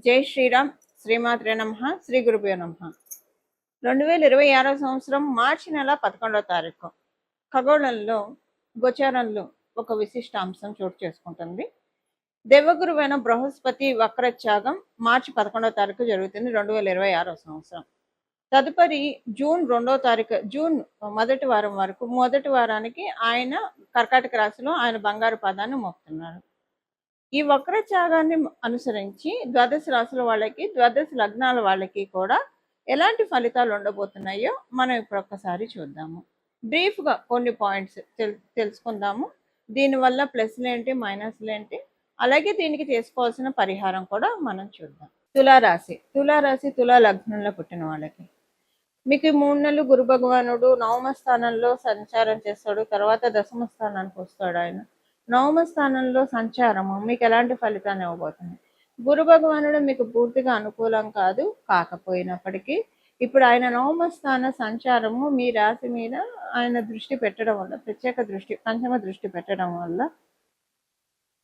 జై శ్రీరామ్. శ్రీమాత్రే నమః. శ్రీ గురుభ్యో నమః. 2026 సంవత్సరం మార్చి నెల 11వ తారీఖు ఖగోళంలో గోచారంలో ఒక విశిష్ట అంశం చోటు చేసుకుంటుంది. దేవగురువైన బృహస్పతి వక్రత్యాగం మార్చి 11వ తారీఖు జరుగుతుంది 2026 సంవత్సరం. తదుపరి జూన్ 2వ తారీఖు, జూన్ మొదటి వారం వరకు, మొదటి వారానికి ఆయన కర్కాటక రాశిలో ఆయన బంగారు పాదాన్ని మోపుతున్నారు. ఈ వక్రత్యాగాన్ని అనుసరించి ద్వాదశ రాశుల వాళ్ళకి, ద్వాదశ లగ్నాల వాళ్ళకి కూడా ఎలాంటి ఫలితాలు ఉండబోతున్నాయో మనం ఇప్పుడు ఒక్కసారి చూద్దాము. బ్రీఫ్గా కొన్ని పాయింట్స్ తెలుసుకుందాము. దీనివల్ల ప్లస్లు ఏంటి, మైనస్లు ఏంటి, అలాగే దీనికి చేసుకోవాల్సిన పరిహారం కూడా మనం చూద్దాం. తులారాశి, తులా లగ్నంలో పుట్టిన వాళ్ళకి మీకు 3 నెలలు గురు భగవానుడు నవమ స్థానంలో సంచారం చేస్తాడు. తర్వాత దశమ స్థానానికి వస్తాడు. ఆయన నవమ స్థానంలో సంచారము మీకు ఎలాంటి ఫలితాన్ని ఇవ్వబోతుంది? గురు భగవానుడు మీకు పూర్తిగా అనుకూలం కాదు. కాకపోయినప్పటికీ ఇప్పుడు ఆయన నవమ స్థాన సంచారము మీ రాశి మీద ఆయన దృష్టి పెట్టడం వల్ల, ప్రత్యేక దృష్టి, పంచమ దృష్టి పెట్టడం వల్ల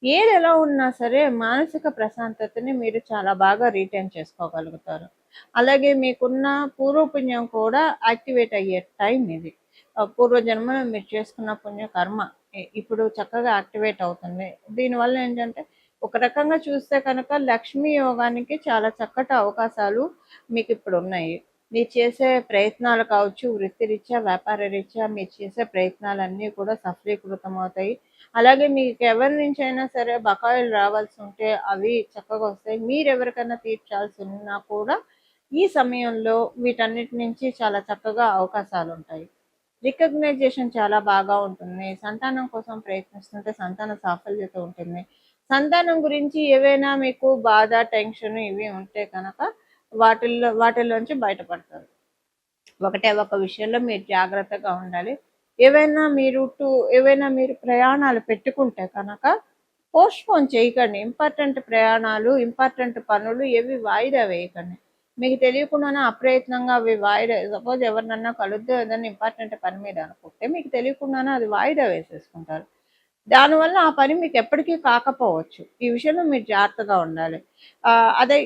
ఏది ఎలా ఉన్నా సరే మానసిక ప్రశాంతతని మీరు చాలా బాగా రీటైన్ చేసుకోగలుగుతారు. అలాగే మీకున్న పూర్వపుణ్యం కూడా యాక్టివేట్ అయ్యే టైం ఇది. పూర్వజన్మలో మీరు చేసుకున్న పుణ్యకర్మ ఇప్పుడు చక్కగా యాక్టివేట్ అవుతుంది. దీనివల్ల ఏంటంటే ఒక రకంగా చూస్తే కనుక లక్ష్మీ యోగానికి చాలా చక్కటి అవకాశాలు మీకు ఇప్పుడు ఉన్నాయి. మీరు చేసే ప్రయత్నాలు కావచ్చు, వృత్తిరీత్యా, వ్యాపార రీత్యా మీరు చేసే ప్రయత్నాలన్నీ కూడా సఫలీకృతం అవుతాయి. అలాగే మీకు ఎవరి నుంచి అయినా సరే బకాయిలు రావాల్సి ఉంటే అవి చక్కగా వస్తాయి. మీరు ఎవరికైనా తీర్చాల్సి ఉన్నా కూడా ఈ సమయంలో వీటన్నిటి నుంచి చాలా చక్కగా అవకాశాలు ఉంటాయి. రికగ్నైజేషన్ చాలా బాగా ఉంటుంది. సంతానం కోసం ప్రయత్నిస్తుంటే సంతాన సాఫల్యత ఉంటుంది. సంతానం గురించి ఏవైనా మీకు బాధ, టెన్షన్ ఇవి ఉంటే కనుక వాటిల్లోంచి బయటపడతారు. ఒక విషయంలో మీరు జాగ్రత్తగా ఉండాలి. ఏవైనా మీరు ప్రయాణాలు పెట్టుకుంటే కనుక పోస్ట్పోన్ చేయకండి. ఇంపార్టెంట్ ప్రయాణాలు, ఇంపార్టెంట్ పనులు ఏవి వాయిదా వేయకండి. మీకు తెలియకుండానే అప్రయత్నంగా అవి వాయిదా, సపోజ్ ఎవరినన్నా కలుద్దో ఏదైనా ఇంపార్టెంట్ పని మీద అనుకుంటే మీకు తెలియకుండానే అది వాయిదా వేసేసుకుంటారు. దానివల్ల ఆ పని మీకు ఎప్పటికీ కాకపోవచ్చు. ఈ విషయంలో మీరు జాగ్రత్తగా ఉండాలి. అదే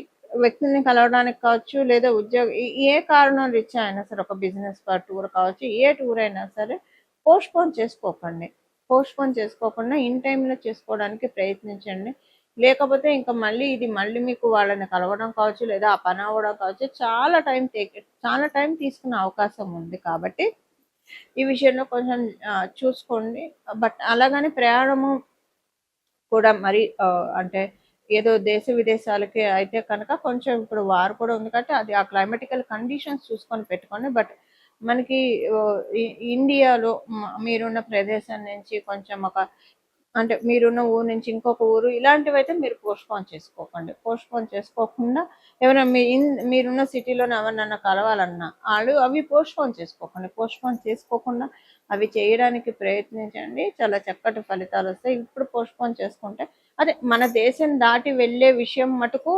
వ్యక్తుల్ని కలవడానికి కావచ్చు, లేదా ఏ కారణం రీత్యా అయినా సరే, ఒక బిజినెస్ టూర్ కావచ్చు, ఏ టూర్ అయినా సరే పోస్ట్పోన్ చేసుకోకుండా ఇన్ టైంలో చేసుకోవడానికి ప్రయత్నించండి. లేకపోతే ఇంకా మళ్ళీ మీకు వాళ్ళని కలవడం కావచ్చు, లేదా ఆ పని అవ్వడం కావచ్చు, చాలా టైం తీసుకునే అవకాశం ఉంది. కాబట్టి ఈ విషయంలో కొంచెం చూసుకోండి. బట్ అలాగని ప్రయాణము కూడా మరి అంటే ఏదో దేశ విదేశాలకి అయితే కనుక కొంచెం ఇప్పుడు వారు కూడా ఉంది కాబట్టి అది ఆ క్లైమాటికల్ కండిషన్స్ చూసుకొని పెట్టుకోండి. బట్ మనకి ఇండియాలో మీరున్న ప్రదేశం నుంచి కొంచెం అంటే మీరున్న ఊరు నుంచి ఇంకొక ఊరు, ఇలాంటివి అయితే మీరు పోస్ట్పోన్ చేసుకోకుండా ఎవరైనా మీరున్న సిటీలో ఎవరినన్నా కలవాలన్నా అవి పోస్ట్పోన్ చేసుకోకుండా అవి చేయడానికి ప్రయత్నించండి. చాలా చక్కటి ఫలితాలు వస్తాయి. ఇప్పుడు పోస్ట్పోన్ చేసుకుంటే అదే మన దేశం దాటి వెళ్ళే విషయం మటుకు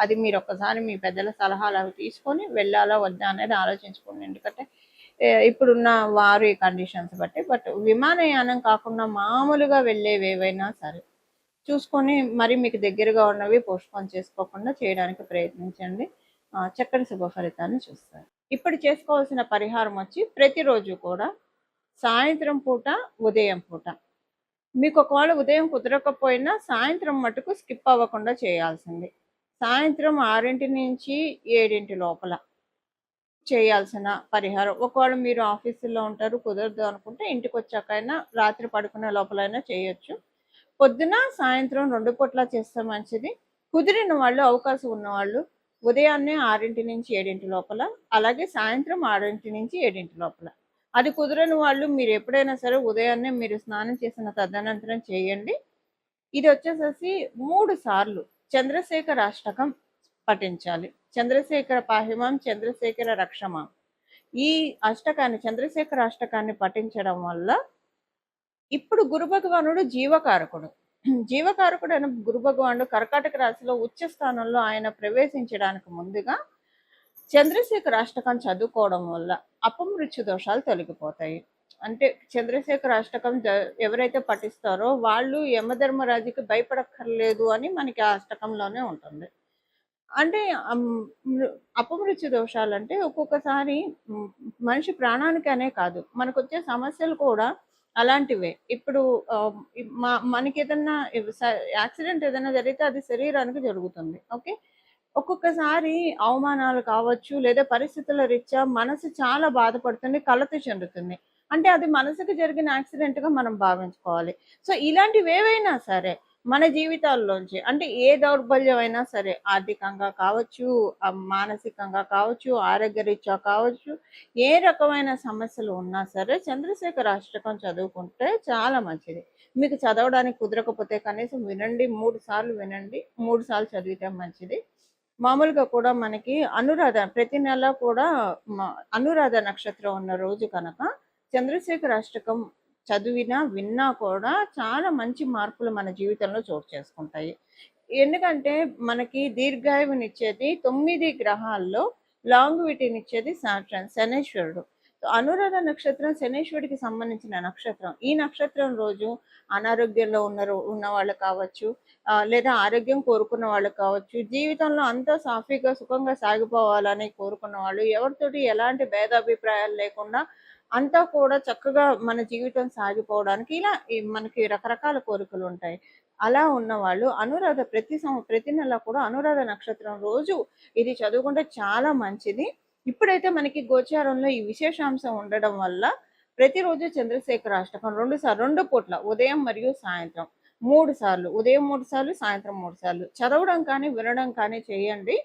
అది మీరు ఒక్కసారి మీ పెద్దల సలహాలు అవి తీసుకొని వెళ్ళాలా వద్దా అనేది ఆలోచించుకోండి. ఎందుకంటే ఇప్పుడున్న వారి కండిషన్స్ బట్టి. బట్ విమానయానం కాకుండా మామూలుగా వెళ్ళేవి ఏవైనా సరే చూసుకొని మరి మీకు దగ్గరగా ఉన్నవి పోస్ట్పోన్ చేసుకోకుండా చేయడానికి ప్రయత్నించండి. చక్కటి శుభ ఫలితాన్ని చూస్తారు. ఇప్పుడు చేసుకోవాల్సిన పరిహారం వచ్చి ప్రతిరోజు కూడా సాయంత్రం పూట, ఉదయం పూట, మీకు ఒకవేళ ఉదయం కుదరకపోయినా సాయంత్రం మటుకు స్కిప్ అవ్వకుండా చేయాల్సింది. సాయంత్రం 6 నుంచి 7 లోపల చేయాల్సిన పరిహారం. ఒకవేళ మీరు ఆఫీసులో ఉంటారు, కుదరదు అనుకుంటే ఇంటికి వచ్చాకైనా రాత్రి పడుకునే లోపలైనా చేయొచ్చు. పొద్దున సాయంత్రం 2 పూట్ల చేస్తే మంచిది. కుదిరిన వాళ్ళు, అవకాశం ఉన్నవాళ్ళు ఉదయాన్నే 6 నుంచి 7 లోపల, అలాగే సాయంత్రం 6 నుంచి 7 లోపల. అది కుదరని వాళ్ళు మీరు ఎప్పుడైనా సరే ఉదయాన్నే మీరు స్నానం చేసిన తదనంతరం చేయండి. ఇది వచ్చేసేసి 3 సార్లు చంద్రశేఖర అష్టకం పఠించాలి. చంద్రశేఖర పాహిమాం, చంద్రశేఖర రక్షమాం, ఈ చంద్రశేఖర అష్టకాన్ని పఠించడం వల్ల ఇప్పుడు గురు భగవానుడు జీవకారకుడు అయిన గురు భగవానుడు కర్కాటక రాశిలో ఉచ్చ స్థానంలో ఆయన ప్రవేశించడానికి ముందుగా చంద్రశేఖర అష్టకం చదువుకోవడం వల్ల అపమృత్యు దోషాలు తొలగిపోతాయి. అంటే చంద్రశేఖర అష్టకం ఎవరైతే పఠిస్తారో వాళ్ళు యమధర్మరాజుకి భయపడక్కర్లేదు అని మనకి ఆ అష్టకంలోనే ఉంటుంది. అంటే అపమృత్యు దోషాలంటే ఒక్కొక్కసారి హ్మ్, మనిషి ప్రాణానికనే కాదు, మనకొచ్చే సమస్యలు కూడా అలాంటివే. ఇప్పుడు మనకేదన్నా యాక్సిడెంట్ ఏదైనా జరిగితే అది శరీరానికి జరుగుతుంది. ఓకే. ఒక్కొక్కసారి అవమానాలు కావచ్చు, లేదా పరిస్థితుల రీత్యా మనసు చాలా బాధపడుతుంది, కలత చెందుతుంది. అంటే అది మనసుకి జరిగిన యాక్సిడెంట్‌గా మనం భావించుకోవాలి. సో, ఇలాంటివేవైనా సరే మన జీవితాల్లోంచి అంటే ఏ దౌర్బల్యం అయినా సరే, ఆర్థికంగా కావచ్చు, మానసికంగా కావచ్చు, ఆరోగ్యరీత్యా కావచ్చు, ఏ రకమైన సమస్యలు ఉన్నా సరే చంద్రశేఖర అష్టకం చదువుకుంటే చాలా మంచిది. మీకు చదవడానికి కుదరకపోతే కనీసం వినండి, 3 సార్లు వినండి. 3 సార్లు చదివితే మంచిది. మామూలుగా కూడా మనకి అనురాధ ప్రతి నెల కూడా అనురాధ నక్షత్రం ఉన్న రోజు కనుక చంద్రశేఖర అష్టకం చదివినా, విన్నా కూడా చాలా మంచి మార్పులు మన జీవితంలో చోటు చేసుకుంటాయి. ఎందుకంటే మనకి దీర్ఘాయువునిచ్చేది 9 గ్రహాల్లో లాంగివిటీనిచ్చేది సాటర్న్, శనీశ్వరుడు. అనురాధ నక్షత్రం శనీశ్వరుడికి సంబంధించిన నక్షత్రం. ఈ నక్షత్రం రోజు అనారోగ్యంలో ఉన్నవాళ్ళు కావచ్చు, లేదా ఆరోగ్యం కోరుకున్న వాళ్ళు కావచ్చు, జీవితంలో అంతా సాఫీగా, సుఖంగా సాగిపోవాలని కోరుకున్న వాళ్ళు, ఎవరితోటి ఎలాంటి భేదాభిప్రాయాలు లేకుండా అంతా కూడా చక్కగా మన జీవితం సాగిపోవడానికి ఇలా మనకి రకరకాల కోరికలుంటాయి. అలా ఉన్నవాళ్ళు అనురాధ ప్రతి నెల కూడా అనురాధ నక్షత్రం రోజు ఇది చదువుకుంటే చాలా మంచిది. ఇప్పుడైతే మనకి గోచారంలో ఈ విశేషాంశం ఉండడం వల్ల ప్రతిరోజు చంద్రశేఖర అష్టకం 2 పూట్ల ఉదయం మరియు సాయంత్రం 3 సార్లు, ఉదయం 3 సార్లు, సాయంత్రం 3 సార్లు చదవడం కానీ, వినడం కానీ చేయండి.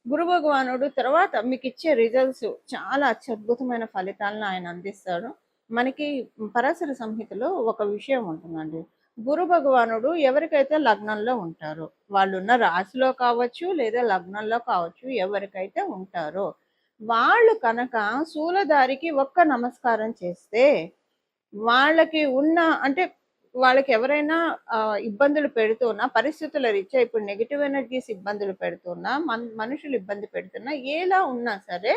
గురు భగవానుడు తర్వాత మీకిచ్చే రిజల్ట్స్ చాలా అత్యద్భుతమైన ఫలితాలను ఆయన అందిస్తాడు. మనకి పరాశర సంహితలో ఒక విషయం ఉంటుందండి. గురు భగవానుడు ఎవరికైతే లగ్నంలో ఉంటారో, వాళ్ళున్న రాశిలో కావచ్చు, లేదా లగ్నంలో కావచ్చు, ఎవరికైతే ఉంటారో వాళ్ళు కనుక శూలధారికి ఒక్క నమస్కారం చేస్తే వాళ్ళకి ఉన్న అంటే వాళ్ళకి ఎవరైనా ఇబ్బందులు పెడుతున్నా, పరిస్థితుల రీత్యా ఇప్పుడు నెగెటివ్ ఎనర్జీస్ ఇబ్బందులు పెడుతున్నా, మనుషులు ఇబ్బంది పెడుతున్నా, ఎలా ఉన్నా సరే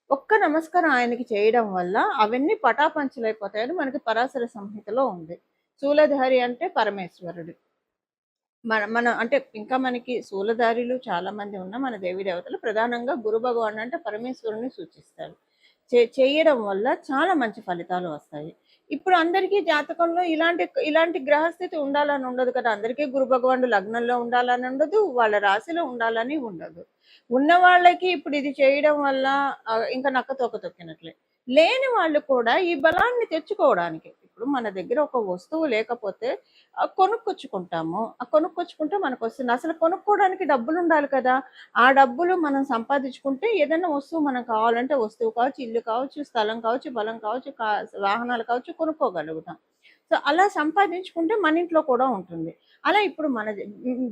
ఒక్క నమస్కారం ఆయనకి చేయడం వల్ల అవన్నీ పటాపంచలైపోతాయని మనకి పరాశర సంహితలో ఉంది. శూలధారి అంటే పరమేశ్వరుడు. మన అంటే ఇంకా మనకి శూలధారులు చాలా మంది ఉన్న మన దేవీ దేవతలు ప్రధానంగా గురు భగవాన్ అంటే పరమేశ్వరుని సూచిస్తారు. చేయడం వల్ల చాలా మంచి ఫలితాలు వస్తాయి. ఇప్పుడు అందరికీ జాతకంలో ఇలాంటి గ్రహస్థితి ఉండాలని ఉండదు కదా! అందరికీ గురు భగవానుడు లగ్నంలో ఉండాలని ఉండదు, వాళ్ళ రాశిలో ఉండాలని ఉండదు. ఉన్న వాళ్ళకి ఇప్పుడు ఇది చేయడం వల్ల ఇంకా నక్కతోక తొక్కినట్లే. లేని వాళ్ళు కూడా ఈ బలాన్ని తెచ్చుకోవడానికి ఇప్పుడు మన దగ్గర ఒక వస్తువు లేకపోతే కొనుక్కొచ్చుకుంటాము. కొనుక్కొచ్చుకుంటే మనకొస్తుంది. అసలు కొనుక్కోవడానికి డబ్బులు ఉండాలి కదా! ఆ డబ్బులు మనం సంపాదించుకుంటే ఏదైనా వస్తువు మనం కావాలంటే వస్తువు కావచ్చు, ఇల్లు కావచ్చు, స్థలం కావచ్చు, బలం కావచ్చు, వాహనాలు కావచ్చు కొనుక్కోగలుగుతాం. సో, అలా సంపాదించుకుంటే మన ఇంట్లో కూడా ఉంటుంది. అలా ఇప్పుడు మన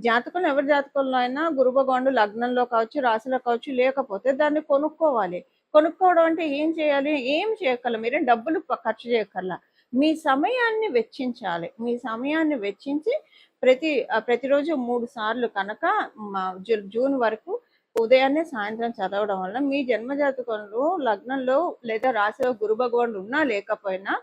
జాతకంలో ఎవరి జాతకంలో అయినా గురు భగవానుడు లగ్నంలో కావచ్చు, రాశిలో కావచ్చు లేకపోతే దాన్ని కొనుక్కోవాలి. కొనుక్కోవడం అంటే ఏం చేయాలి? ఏం చేయక్కర్ల. మీరేం డబ్బులు ఖర్చు చేయక్కర్లా. మీ సమయాన్ని వెచ్చించాలి. మీ సమయాన్ని వెచ్చించి ప్రతిరోజు 3 సార్లు కనుక జూన్ వరకు ఉదయాన్నే, సాయంత్రం చదవడం వల్ల మీ జన్మజాతకంలో లగ్నంలో లేదా రాశిలో గురు భగవానుడు ఉన్నా లేకపోయినా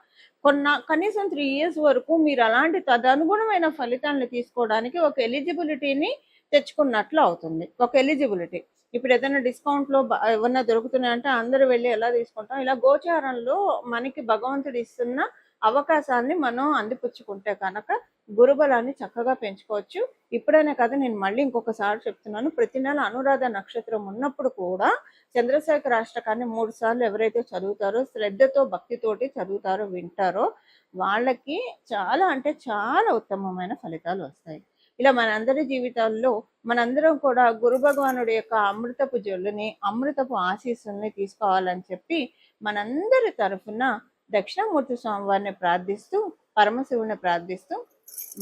కనీసం 3 ఇయర్స్ వరకు మీరు అలాంటి తదనుగుణమైన ఫలితాలను తీసుకోవడానికి ఒక ఎలిజిబిలిటీని తెచ్చుకున్నట్లు అవుతుంది. ఒక ఎలిజిబిలిటీ. ఇప్పుడు ఏదైనా డిస్కౌంట్లో ఏమన్నా దొరుకుతున్నాయంటే అందరూ వెళ్ళి ఎలా తీసుకుంటాం? ఇలా గోచారంలో మనకి భగవంతుడు ఇస్తున్న అవకాశాన్ని మనం అందిపుచ్చుకుంటే కనుక గురుబలాన్ని చక్కగా పెంచుకోవచ్చు. ఇప్పుడైనా కదా, నేను మళ్ళీ ఇంకొకసారి చెప్తున్నాను, ప్రతి నెల అనురాధ నక్షత్రం ఉన్నప్పుడు కూడా చంద్రశేఖర అష్టకాన్ని 3 సార్లు ఎవరైతే చదువుతారో, శ్రద్ధతో భక్తితోటి చదువుతారో, వింటారో వాళ్ళకి చాలా అంటే చాలా ఉత్తమమైన ఫలితాలు వస్తాయి. ఇలా మనందరి జీవితాల్లో మనందరం కూడా గురు భగవానుడి యొక్క అమృతపు జల్లుని, అమృతపు ఆశీస్సుల్ని తీసుకోవాలని చెప్పి మనందరి తరఫున దక్షిణామూర్తి స్వామివారిని ప్రార్థిస్తూ, పరమశివుని ప్రార్థిస్తూ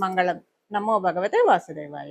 మంగళం. నమో భగవతే వాసుదేవాయ.